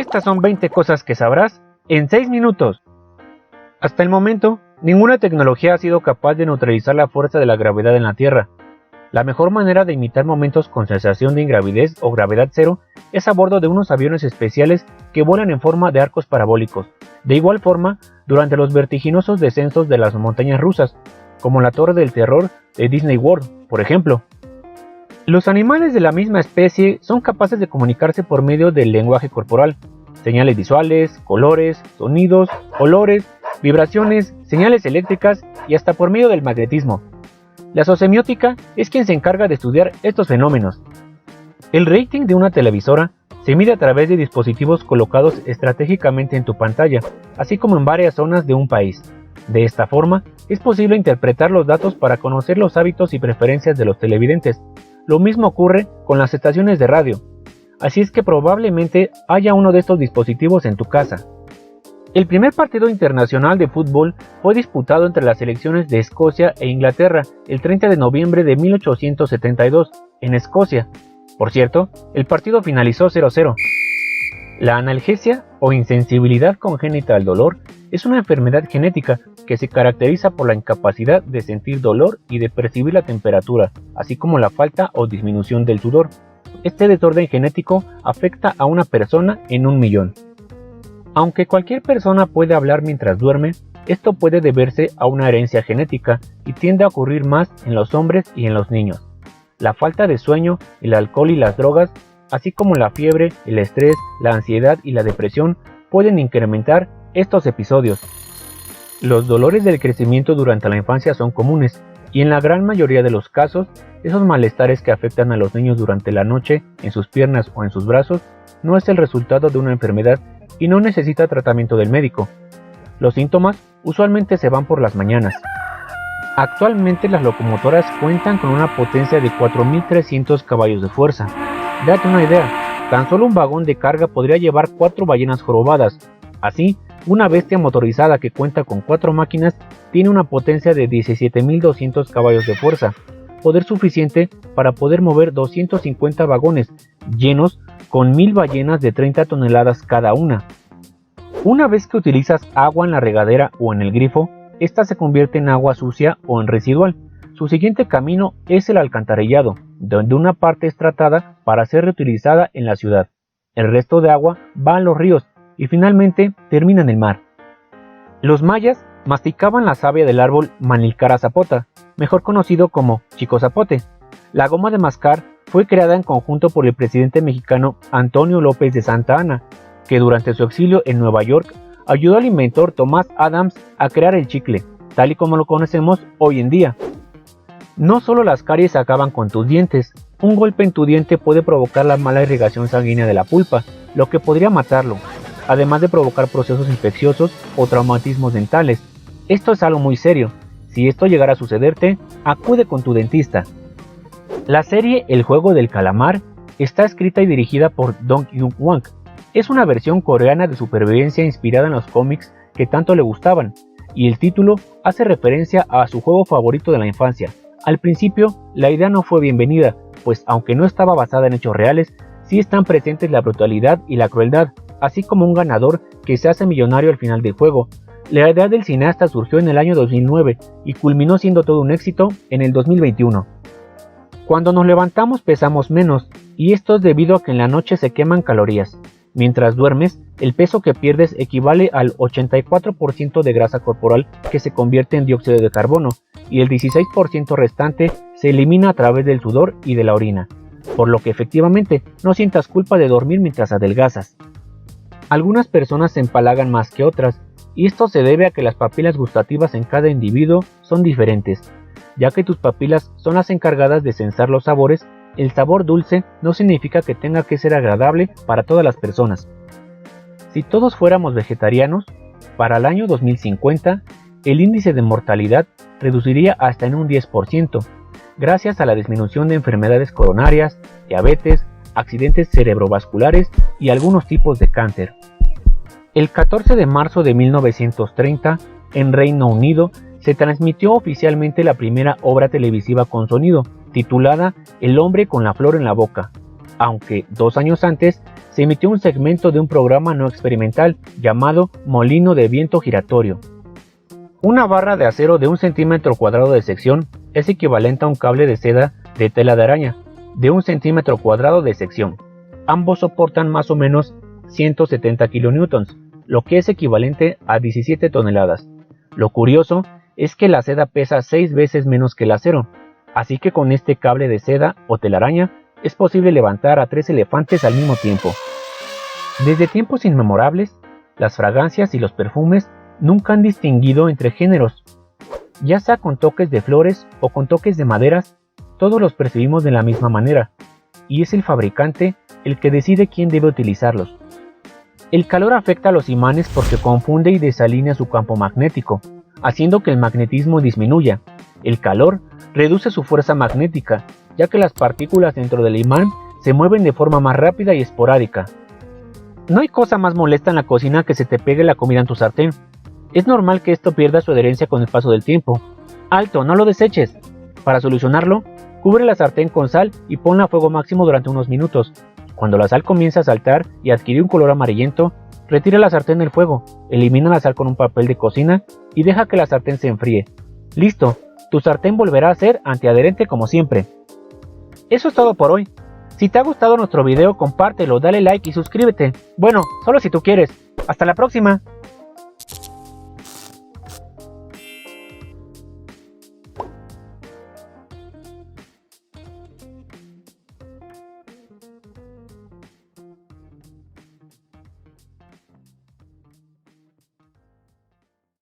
Estas son 20 cosas que sabrás en 6 minutos. Hasta el momento, ninguna tecnología ha sido capaz de neutralizar la fuerza de la gravedad en la Tierra. La mejor manera de imitar momentos con sensación de ingravidez o gravedad cero es a bordo de unos aviones especiales que vuelan en forma de arcos parabólicos. De igual forma, durante los vertiginosos descensos de las montañas rusas, como la Torre del Terror de Disney World, por ejemplo. Los animales de la misma especie son capaces de comunicarse por medio del lenguaje corporal, señales visuales, colores, sonidos, olores, vibraciones, señales eléctricas y hasta por medio del magnetismo. La sociomiótica es quien se encarga de estudiar estos fenómenos. El rating de una televisora se mide a través de dispositivos colocados estratégicamente en tu pantalla, así como en varias zonas de un país. De esta forma, es posible interpretar los datos para conocer los hábitos y preferencias de los televidentes. Lo mismo ocurre con las estaciones de radio, así es que probablemente haya uno de estos dispositivos en tu casa. El primer partido internacional de fútbol fue disputado entre las selecciones de Escocia e Inglaterra el 30 de noviembre de 1872, en Escocia. Por cierto, el partido finalizó 0-0. La analgesia o insensibilidad congénita al dolor es una enfermedad genética que se caracteriza por la incapacidad de sentir dolor y de percibir la temperatura, así como la falta o disminución del sudor. Este desorden genético afecta a una persona en 1.000.000. Aunque cualquier persona puede hablar mientras duerme, esto puede deberse a una herencia genética y tiende a ocurrir más en los hombres y en los niños. La falta de sueño, el alcohol y las drogas, así como la fiebre, el estrés, la ansiedad y la depresión pueden incrementar estos episodios. Los dolores del crecimiento durante la infancia son comunes y en la gran mayoría de los casos, esos malestares que afectan a los niños durante la noche en sus piernas o en sus brazos no es el resultado de una enfermedad y no necesita tratamiento del médico. Los síntomas usualmente se van por las mañanas. Actualmente las locomotoras cuentan con una potencia de 4.300 caballos de fuerza. Date una idea, tan solo un vagón de carga podría llevar 4 ballenas jorobadas. Así, una bestia motorizada que cuenta con 4 máquinas tiene una potencia de 17.200 caballos de fuerza, poder suficiente para poder mover 250 vagones llenos con 1.000 ballenas de 30 toneladas cada una. Una vez que utilizas agua en la regadera o en el grifo, esta se convierte en agua sucia o en residual. Su siguiente camino es el alcantarillado, donde una parte es tratada para ser reutilizada en la ciudad. El resto de agua va a los ríos y finalmente termina en el mar. Los mayas masticaban la savia del árbol Manilcara zapota, mejor conocido como chico zapote. La goma de mascar fue creada en conjunto por el presidente mexicano Antonio López de Santa Anna, que durante su exilio en Nueva York ayudó al inventor Thomas Adams a crear el chicle, tal y como lo conocemos hoy en día. No solo las caries acaban con tus dientes, un golpe en tu diente puede provocar la mala irrigación sanguínea de la pulpa, lo que podría matarlo, además de provocar procesos infecciosos o traumatismos dentales. Esto es algo muy serio. Si esto llegara a sucederte, acude con tu dentista. La serie El Juego del Calamar está escrita y dirigida por Dong Hyun-wang. Es una versión coreana de supervivencia inspirada en los cómics que tanto le gustaban, y el título hace referencia a su juego favorito de la infancia. Al principio, la idea no fue bienvenida, pues aunque no estaba basada en hechos reales, sí están presentes la brutalidad y la crueldad, así como un ganador que se hace millonario al final del juego. La idea del cineasta surgió en el año 2009 y culminó siendo todo un éxito en el 2021. Cuando nos levantamos pesamos menos, y esto es debido a que en la noche se queman calorías. Mientras duermes, el peso que pierdes equivale al 84% de grasa corporal que se convierte en dióxido de carbono, y el 16% restante se elimina a través del sudor y de la orina, por lo que efectivamente no sientas culpa de dormir mientras adelgazas. Algunas personas se empalagan más que otras, y esto se debe a que las papilas gustativas en cada individuo son diferentes. Ya que tus papilas son las encargadas de sensar los sabores, el sabor dulce no significa que tenga que ser agradable para todas las personas. Si todos fuéramos vegetarianos, para el año 2050, el índice de mortalidad reduciría hasta en un 10%, gracias a la disminución de enfermedades coronarias, diabetes, accidentes cerebrovasculares y algunos tipos de cáncer. El 14 de marzo de 1930, en Reino Unido, se transmitió oficialmente la primera obra televisiva con sonido, titulada El hombre con la flor en la boca, aunque 2 años antes se emitió un segmento de un programa no experimental llamado molino de viento giratorio. Una barra de acero de 1 centímetro cuadrado de sección es equivalente a un cable de seda de tela de araña de 1 centímetro cuadrado de sección. Ambos soportan más o menos 170 kilonewtons, lo que es equivalente a 17 toneladas. Lo curioso es que la seda pesa 6 veces menos que el acero, así que con este cable de seda o telaraña es posible levantar a 3 elefantes al mismo tiempo. Desde tiempos inmemorables, las fragancias y los perfumes nunca han distinguido entre géneros. Ya sea con toques de flores o con toques de maderas, todos los percibimos de la misma manera, y es el fabricante el que decide quién debe utilizarlos. El calor afecta a los imanes porque confunde y desalinea su campo magnético, haciendo que el magnetismo disminuya. El calor reduce su fuerza magnética, ya que las partículas dentro del imán se mueven de forma más rápida y esporádica. No hay cosa más molesta en la cocina que se te pegue la comida en tu sartén. Es normal que esto pierda su adherencia con el paso del tiempo. ¡Alto, no lo deseches! Para solucionarlo, cubre la sartén con sal y ponla a fuego máximo durante unos minutos. Cuando la sal comienza a saltar y adquirir un color amarillento, retira la sartén del fuego, elimina la sal con un papel de cocina y deja que la sartén se enfríe. ¡Listo! Tu sartén volverá a ser antiadherente como siempre. Eso es todo por hoy. Si te ha gustado nuestro video, compártelo, dale like y suscríbete. Bueno, solo si tú quieres. ¡Hasta la próxima!